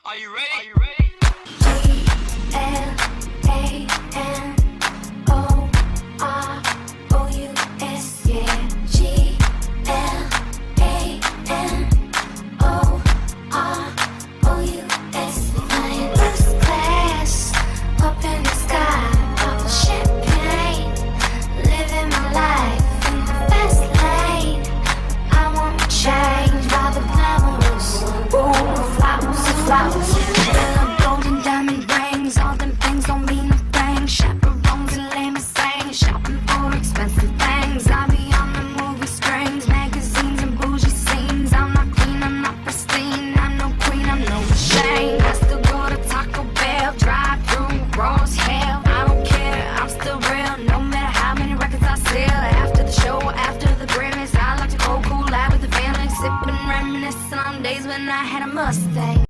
Are you ready? Are you ready? G-L-A-N-O-R-O-U-S, yeah. G-L-A-N-O-R-O-U-S. Flying first class, up in the sky, popping champagne, living my life in the fast lane. I won't change by the glamorous, ooh, flowers. Golden diamond rings, all them things don't mean a thing. Chaperones and limousines, shopping for expensive things. I be on the movie screens, magazines and bougie scenes. I'm not clean, I'm not pristine, I'm no queen, I'm no shame. I still go to Taco Bell, drive through Rose Hill. I don't care, I'm still real, no matter how many records I sell. After the show, after the Grammys, I like to go cool out with the family, sipping and reminiscing on days when I had a Mustang.